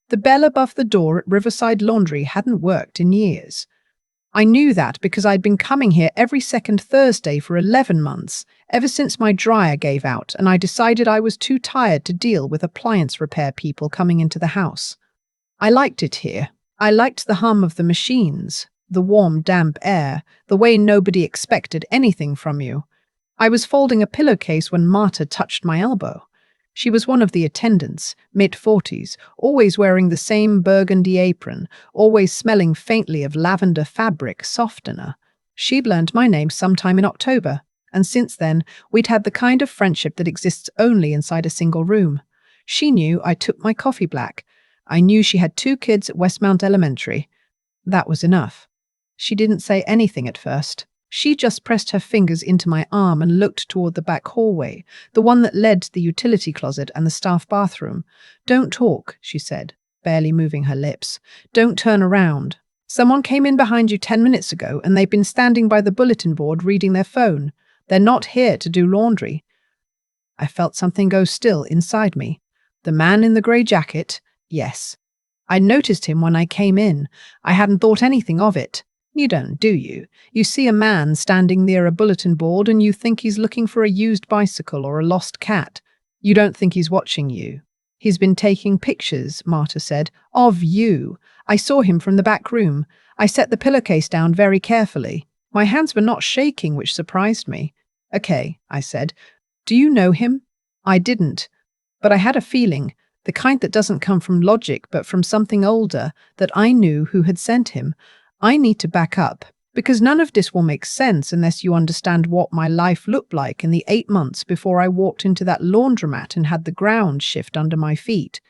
The bell above the door at Riverside Laundry hadn't worked in years. I knew that because I'd been coming here every second Thursday for 11 months, ever since my dryer gave out and I decided I was too tired to deal with appliance repair people coming into the house. I liked it here. I liked the hum of the machines, the warm, damp air, the way nobody expected anything from you. I was folding a pillowcase when Marta touched my elbow. She was one of the attendants, mid-40s, always wearing the same burgundy apron, always smelling faintly of lavender fabric softener. She'd learned my name sometime in October, and since then, we'd had the kind of friendship that exists only inside a single room. She knew I took my coffee black. I knew she had 2 kids at Westmount Elementary. That was enough. She didn't say anything at first. She just pressed her fingers into my arm and looked toward the back hallway, the one that led to the utility closet and the staff bathroom. "Don't talk," she said, barely moving her lips. "Don't turn around. Someone came in behind you 10 minutes ago and they've been standing by the bulletin board reading their phone. They're not here to do laundry." I felt something go still inside me. The man in the grey jacket? Yes. I noticed him when I came in. I hadn't thought anything of it. You don't, do you? You see a man standing near a bulletin board and you think he's looking for a used bicycle or a lost cat. You don't think he's watching you. "He's been taking pictures," Marta said, "of you. I saw him from the back room. I set the pillowcase down very carefully. My hands were not shaking, which surprised me." "Okay," I said. "Do you know him?" I didn't, but I had a feeling, the kind that doesn't come from logic but from something older, that I knew who had sent him. I need to back up, because none of this will make sense unless you understand what my life looked like in the 8 months before I walked into that laundromat and had the ground shift under my feet.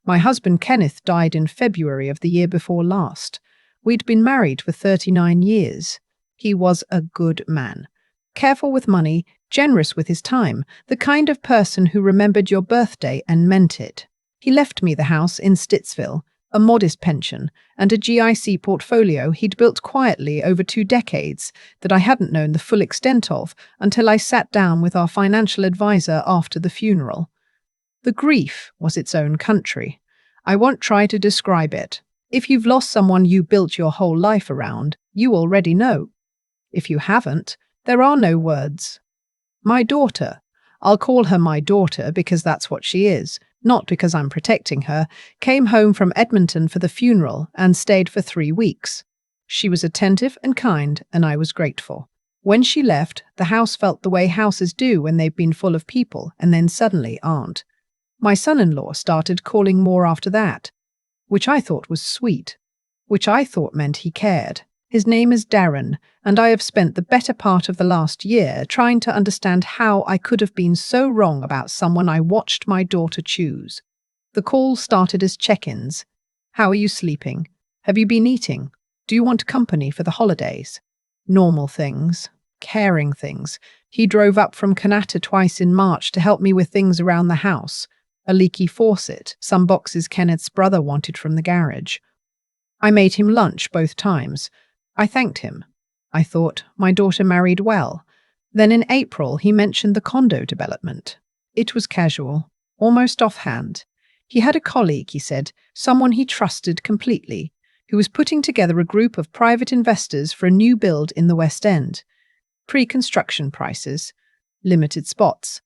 My husband Kenneth died in February of the year before last. We'd been married for 39 years. He was a good man. Careful with money, generous with his time, the kind of person who remembered your birthday and meant it. He left me the house in Stittsville, a modest pension, and a GIC portfolio he'd built quietly over 2 decades that I hadn't known the full extent of until I sat down with our financial advisor after the funeral. The grief was its own country. I won't try to describe it. If you've lost someone you built your whole life around, you already know. If you haven't, there are no words. My daughter, I'll call her my daughter because that's what she is, not because I'm protecting her, came home from Edmonton for the funeral and stayed for 3 weeks. She was attentive and kind, and I was grateful. When she left, the house felt the way houses do when they've been full of people and then suddenly aren't. My son-in-law started calling more after that, which I thought was sweet, which I thought meant he cared. His name is Darren, and I have spent the better part of the last year trying to understand how I could have been so wrong about someone I watched my daughter choose. The calls started as check-ins. "How are you sleeping? Have you been eating? Do you want company for the holidays?" Normal things. Caring things. He drove up from Kanata twice in March to help me with things around the house. A leaky faucet, some boxes Kenneth's brother wanted from the garage. I made him lunch both times. I thanked him. I thought, my daughter married well. Then in April, he mentioned the condo development. It was casual, almost offhand. He had a colleague, he said, someone he trusted completely, who was putting together a group of private investors for a new build in the West End. Pre-construction prices, limited spots.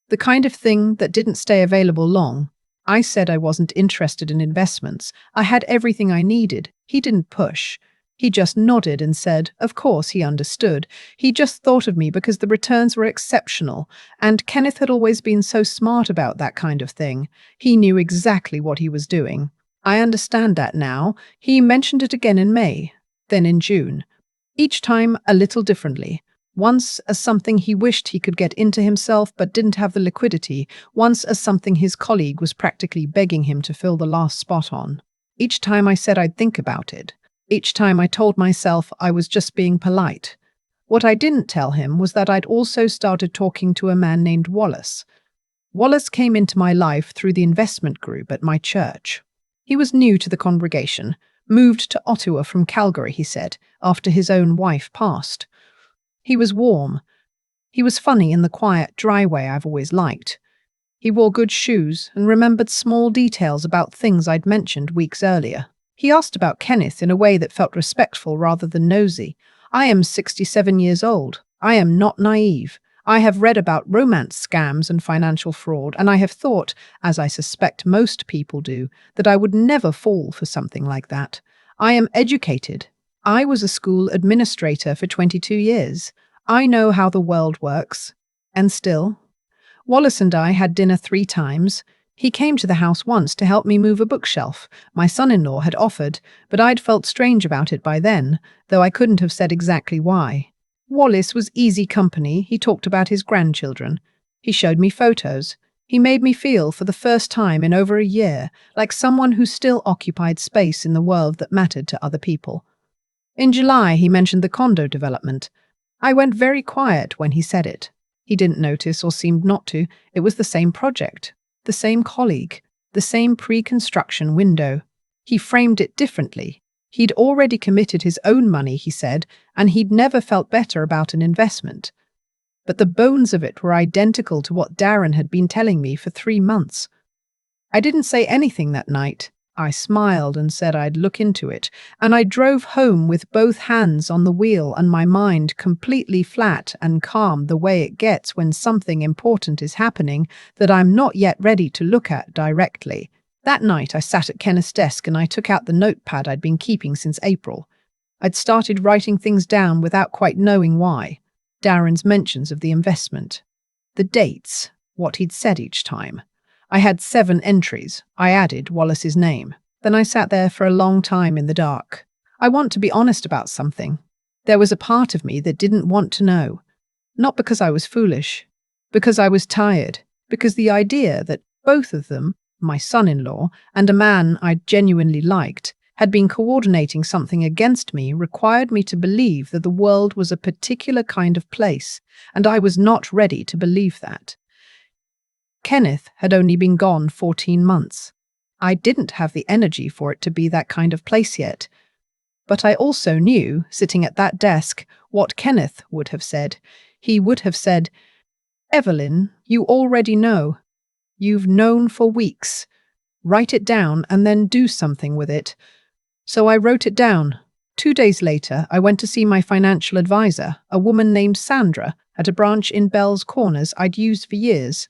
The kind of thing that didn't stay available long. I said I wasn't interested in investments. I had everything I needed. He didn't push. He just nodded and said, of course, he understood. He just thought of me because the returns were exceptional, and Kenneth had always been so smart about that kind of thing. He knew exactly what he was doing. I understand that now. He mentioned it again in May, then in June. Each time a little differently. Once as something he wished he could get into himself but didn't have the liquidity, once as something his colleague was practically begging him to fill the last spot on. Each time I said I'd think about it. Each time I told myself I was just being polite. What I didn't tell him was that I'd also started talking to a man named Wallace. Wallace came into my life through the investment group at my church. He was new to the congregation, moved to Ottawa from Calgary, he said, after his own wife passed. He was warm. He was funny in the quiet, dry way I've always liked. He wore good shoes and remembered small details about things I'd mentioned weeks earlier. He asked about Kenneth in a way that felt respectful rather than nosy. I am 67 years old. I am not naive. I have read about romance scams and financial fraud, and I have thought, as I suspect most people do, that I would never fall for something like that. I am educated. I was a school administrator for 22 years. I know how the world works. And still, Wallace and I had dinner 3 times. He came to the house once to help me move a bookshelf. My son-in-law had offered, but I'd felt strange about it by then, though I couldn't have said exactly why. Wallace was easy company. He talked about his grandchildren. He showed me photos. He made me feel, for the first time in over a year, like someone who still occupied space in the world that mattered to other people. In July, he mentioned the condo development. I went very quiet when he said it. He didn't notice or seemed not to. It was the same project, the same colleague, the same pre-construction window. He framed it differently. He'd already committed his own money, he said, and he'd never felt better about an investment. But the bones of it were identical to what Darren had been telling me for 3 months. I didn't say anything that night. I smiled and said I'd look into it, and I drove home with both hands on the wheel and my mind completely flat and calm, the way it gets when something important is happening that I'm not yet ready to look at directly. That night I sat at Kenneth's desk and I took out the notepad I'd been keeping since April. I'd started writing things down without quite knowing why. Darren's mentions of the investment, the dates, what he'd said each time. I had 7 entries. I added Wallace's name. Then I sat there for a long time in the dark. I want to be honest about something. There was a part of me that didn't want to know. Not because I was foolish, because I was tired, because the idea that both of them, my son-in-law and a man I genuinely liked, had been coordinating something against me required me to believe that the world was a particular kind of place, and I was not ready to believe that. Kenneth had only been gone 14 months. I didn't have the energy for it to be that kind of place yet. But I also knew, sitting at that desk, what Kenneth would have said. He would have said, "Evelyn, you already know. You've known for weeks. Write it down and then do something with it." So I wrote it down. 2 days later, I went to see my financial advisor, a woman named Sandra, at a branch in Bell's Corners I'd used for years.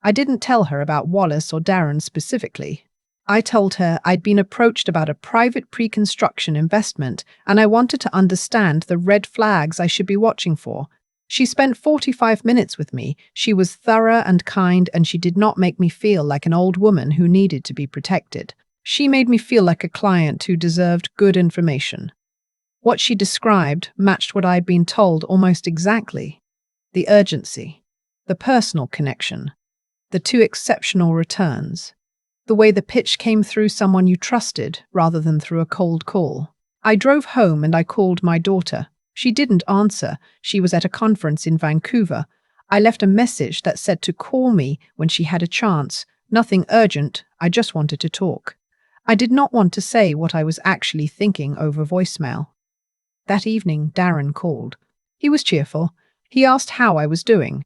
I didn't tell her about Wallace or Darren specifically. I told her I'd been approached about a private pre-construction investment and I wanted to understand the red flags I should be watching for. She spent 45 minutes with me. She was thorough and kind, and she did not make me feel like an old woman who needed to be protected. She made me feel like a client who deserved good information. What she described matched what I'd been told almost exactly. The urgency, the personal connection, the 2 exceptional returns, the way the pitch came through someone you trusted rather than through a cold call. I drove home and I called my daughter. She didn't answer. She was at a conference in Vancouver. I left a message that said to call me when she had a chance. Nothing urgent, I just wanted to talk. I did not want to say what I was actually thinking over voicemail. That evening, Darren called. He was cheerful. He asked how I was doing.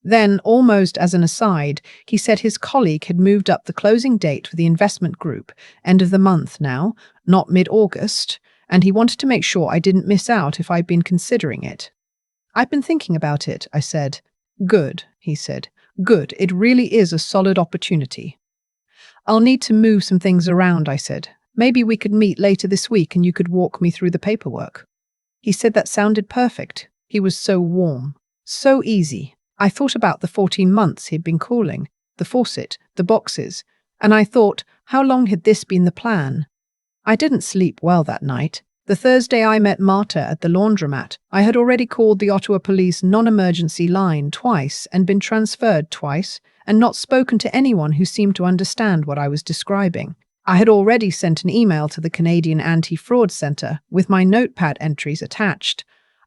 Then, almost as an aside, he said his colleague had moved up the closing date for the investment group, end of the month now, not mid-August, and he wanted to make sure I didn't miss out if I'd been considering it. "I've been thinking about it," I said. "Good," he said. "Good, it really is a solid opportunity." "I'll need to move some things around," I said. "Maybe we could meet later this week and you could walk me through the paperwork." He said that sounded perfect. He was so warm, so easy. I thought about the 14 months he'd been calling, the faucet, the boxes, and I thought, how long had this been the plan? I didn't sleep well that night. The Thursday I met Marta at the laundromat, I had already called the Ottawa Police non-emergency line twice and been transferred twice, and not spoken to anyone who seemed to understand what I was describing. I had already sent an email to the Canadian Anti-Fraud Centre with my notepad entries attached.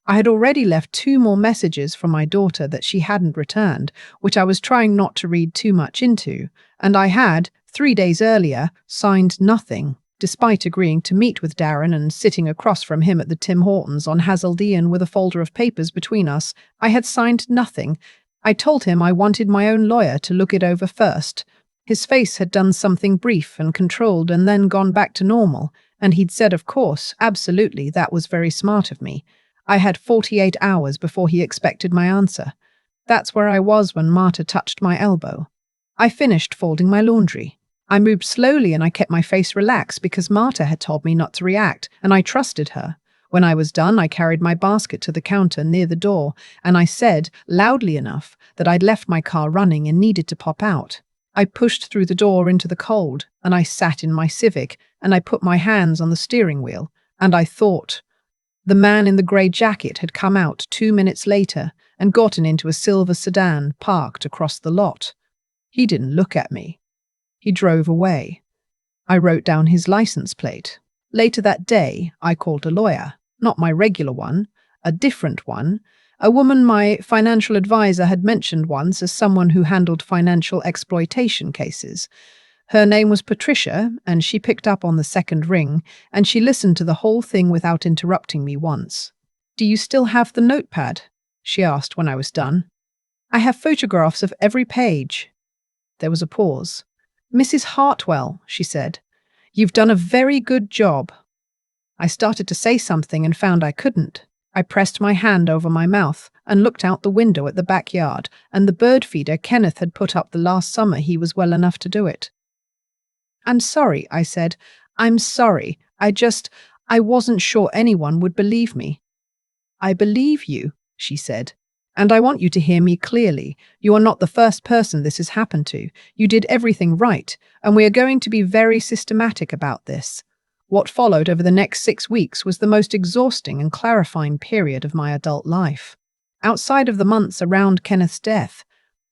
I had already left 2 more messages from my daughter that she hadn't returned, which I was trying not to read too much into, and I had, 3 days earlier, signed nothing. Despite agreeing to meet with Darren and sitting across from him at the Tim Hortons on Hazeldean with a folder of papers between us, I had signed nothing. I told him I wanted my own lawyer to look it over first. His face had done something brief and controlled and then gone back to normal, and he'd said, of course, absolutely, that was very smart of me. I had 48 hours before he expected my answer. That's where I was when Marta touched my elbow. I finished folding my laundry. I moved slowly and I kept my face relaxed because Marta had told me not to react, and I trusted her. When I was done, I carried my basket to the counter near the door, and I said, loudly enough, that I'd left my car running and needed to pop out. I pushed through the door into the cold, and I sat in my Civic, and I put my hands on the steering wheel, and I thought. The man in the grey jacket had come out 2 minutes later and gotten into a silver sedan parked across the lot. He didn't look at me. He drove away. I wrote down his license plate. Later that day, I called a lawyer, not my regular one, a different one, a woman my financial advisor had mentioned once as someone who handled financial exploitation cases. Her name was Patricia, and she picked up on the second ring, and she listened to the whole thing without interrupting me once. "Do you still have the notepad?" she asked when I was done. "I have photographs of every page." There was a pause. "Mrs. Hartwell," she said, "you've done a very good job." I started to say something and found I couldn't. I pressed my hand over my mouth and looked out the window at the backyard and the bird feeder Kenneth had put up the last summer he was well enough to do it. "I'm sorry," I said. "I'm sorry. I wasn't sure anyone would believe me." "I believe you," she said. "And I want you to hear me clearly. You are not the first person this has happened to. You did everything right, and we are going to be very systematic about this." What followed over the next 6 weeks was the most exhausting and clarifying period of my adult life. Outside of the months around Kenneth's death,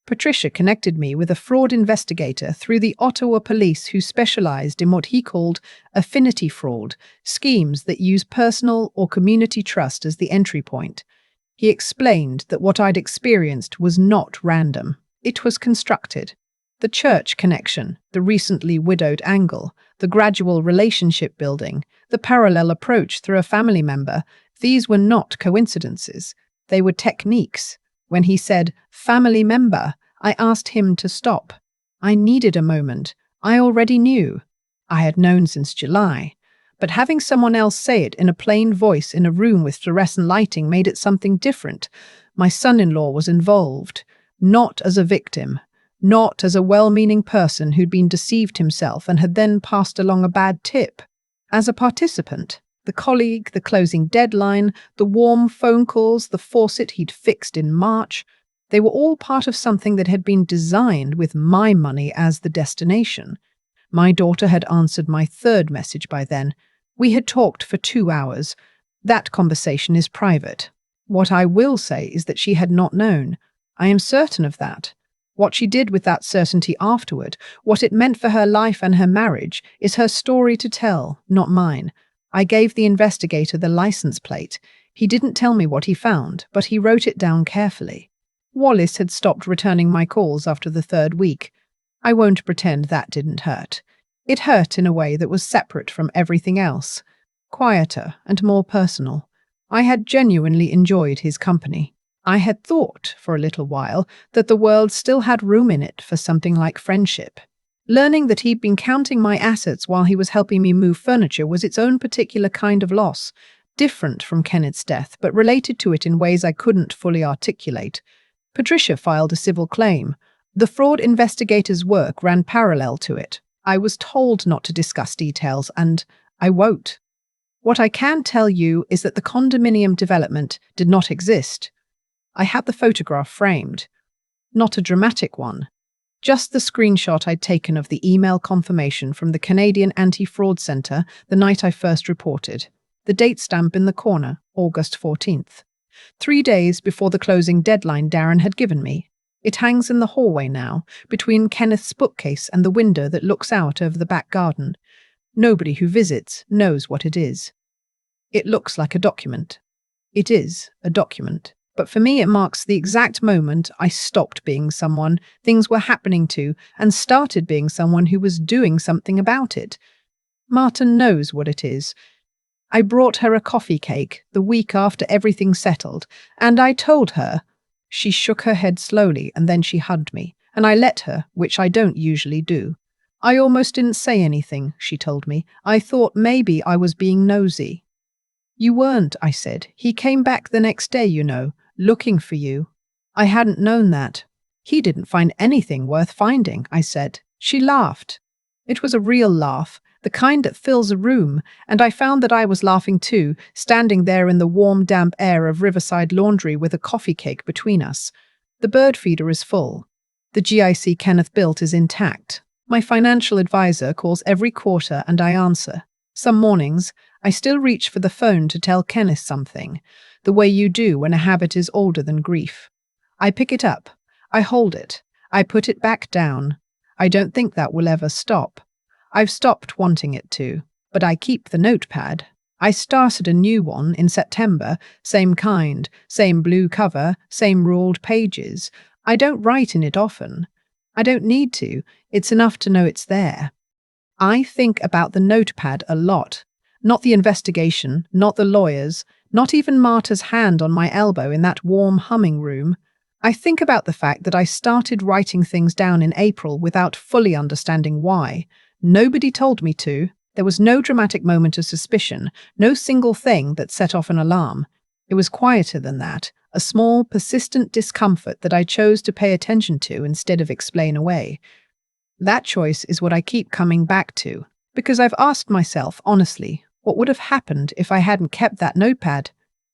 Patricia connected me with a fraud investigator through the Ottawa police who specialized in what he called affinity fraud, schemes that use personal or community trust as the entry point. He explained that what I'd experienced was not random. It was constructed. The church connection, the recently widowed angle, the gradual relationship building, the parallel approach through a family member, these were not coincidences. They were techniques. When he said, "family member," I asked him to stop. I needed a moment. I already knew. I had known since July. But having someone else say it in a plain voice in a room with fluorescent lighting made it something different. My son-in-law was involved, not as a victim, not as a well-meaning person who'd been deceived himself and had then passed along a bad tip. As a participant, the colleague, the closing deadline, the warm phone calls, the faucet he'd fixed in March, they were all part of something that had been designed with my money as the destination. My daughter had answered my third message by then. We had talked for 2 hours. That conversation is private. What I will say is that she had not known. I am certain of that. What she did with that certainty afterward, what it meant for her life and her marriage, is her story to tell, not mine. I gave the investigator the license plate. He didn't tell me what he found, but he wrote it down carefully. Wallace had stopped returning my calls after the 3rd week. I won't pretend that didn't hurt. It hurt in a way that was separate from everything else, quieter and more personal. I had genuinely enjoyed his company. I had thought, for a little while, that the world still had room in it for something like friendship. Learning that he'd been counting my assets while he was helping me move furniture was its own particular kind of loss, different from Kenneth's death, but related to it in ways I couldn't fully articulate. Patricia filed a civil claim. The fraud investigator's work ran parallel to it. I was told not to discuss details, and I won't. What I can tell you is that the condominium development did not exist. I had the photograph framed. Not a dramatic one. Just the screenshot I'd taken of the email confirmation from the Canadian Anti-Fraud Centre the night I first reported. The date stamp in the corner, August 14th. 3 days before the closing deadline Darren had given me. It hangs in the hallway now, between Kenneth's bookcase and the window that looks out over the back garden. Nobody who visits knows what it is. It looks like a document. It is a document. But for me, it marks the exact moment I stopped being someone things were happening to and started being someone who was doing something about it. Martin knows what it is. I brought her a coffee cake the week after everything settled, and I told her. She shook her head slowly and then she hugged me, and I let her, which I don't usually do. I almost didn't say anything, she told me. I thought maybe I was being nosy. You weren't, I said. He came back the next day, looking for you. I hadn't known that. He didn't find anything worth finding, I said. She laughed. It was a real laugh, the kind that fills a room, and I found that I was laughing too, standing there in the warm, damp air of Riverside Laundry with a coffee cake between us. The bird feeder is full. The GIC Kenneth built is intact. My financial advisor calls every quarter and I answer. Some mornings, I still reach for the phone to tell Kenneth something, the way you do when a habit is older than grief. I pick it up. I hold it. I put it back down. I don't think that will ever stop. I've stopped wanting it to, but I keep the notepad. I started a new one in September, same kind, same blue cover, same ruled pages. I don't write in it often. I don't need to. It's enough to know it's there. I think about the notepad a lot. Not the investigation, not the lawyers, not even Marta's hand on my elbow in that warm humming room. I think about the fact that I started writing things down in April without fully understanding why. Nobody told me to. There was no dramatic moment of suspicion, no single thing that set off an alarm. It was quieter than that, a small, persistent discomfort that I chose to pay attention to instead of explain away. That choice is what I keep coming back to, because I've asked myself, honestly, what would have happened if I hadn't kept that notepad?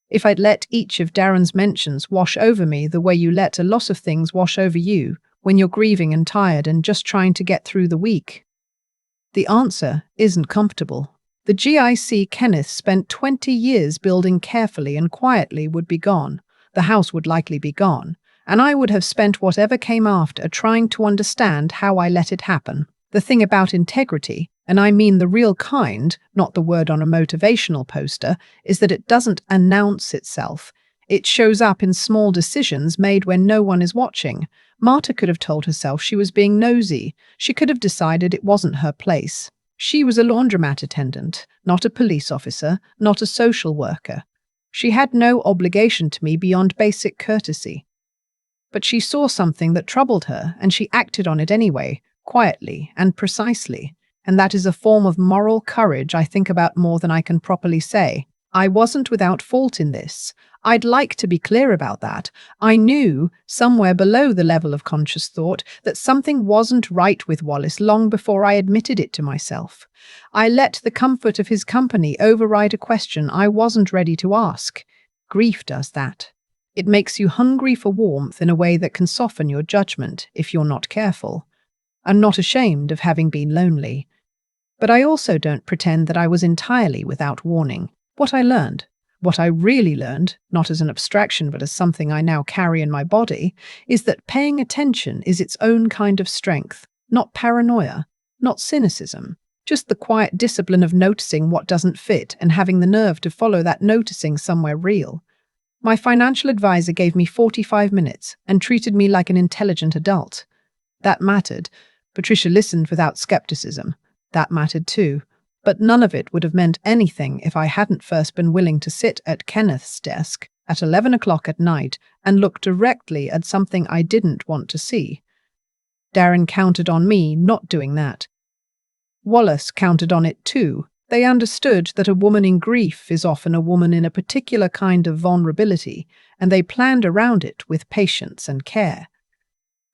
If I'd let each of Darren's mentions wash over me the way you let a lot of things wash over you when you're grieving and tired and just trying to get through the week? The answer isn't comfortable. The GIC Kenneth spent 20 years building carefully and quietly would be gone. The house would likely be gone, and I would have spent whatever came after trying to understand how I let it happen. The thing about integrity, and I mean the real kind, not the word on a motivational poster, is that it doesn't announce itself. It shows up in small decisions made when no one is watching. Marta could have told herself she was being nosy. She could have decided it wasn't her place. She was a laundromat attendant, not a police officer, not a social worker. She had no obligation to me beyond basic courtesy. But she saw something that troubled her, and she acted on it anyway, quietly and precisely. And that is a form of moral courage I think about more than I can properly say. I wasn't without fault in this. I'd like to be clear about that. I knew, somewhere below the level of conscious thought, that something wasn't right with Wallace long before I admitted it to myself. I let the comfort of his company override a question I wasn't ready to ask. Grief does that. It makes you hungry for warmth in a way that can soften your judgment if you're not careful. I'm not ashamed of having been lonely. But I also don't pretend that I was entirely without warning. What I really learned, not as an abstraction but as something I now carry in my body, is that paying attention is its own kind of strength, not paranoia, not cynicism, just the quiet discipline of noticing what doesn't fit and having the nerve to follow that noticing somewhere real. My financial advisor gave me 45 minutes and treated me like an intelligent adult. That mattered. Patricia listened without skepticism. That mattered too. But none of it would have meant anything if I hadn't first been willing to sit at Kenneth's desk at 11 o'clock at night and look directly at something I didn't want to see. Darren counted on me not doing that. Wallace counted on it too. They understood that a woman in grief is often a woman in a particular kind of vulnerability, and they planned around it with patience and care.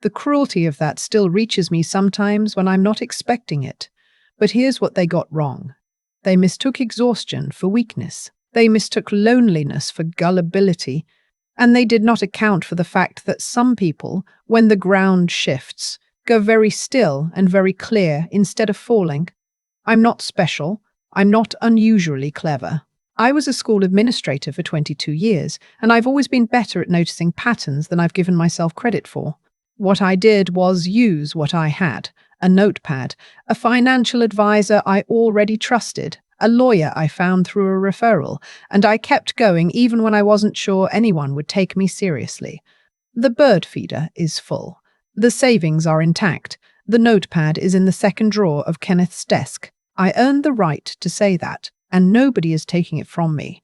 The cruelty of that still reaches me sometimes when I'm not expecting it. But here's what they got wrong. They mistook exhaustion for weakness. They mistook loneliness for gullibility. And they did not account for the fact that some people, when the ground shifts, go very still and very clear instead of falling. I'm not special. I'm not unusually clever. I was a school administrator for 22 years, and I've always been better at noticing patterns than I've given myself credit for. What I did was use what I had. A notepad, a financial advisor I already trusted, a lawyer I found through a referral, and I kept going even when I wasn't sure anyone would take me seriously. The bird feeder is full. The savings are intact. The notepad is in the second drawer of Kenneth's desk. I earned the right to say that, and nobody is taking it from me.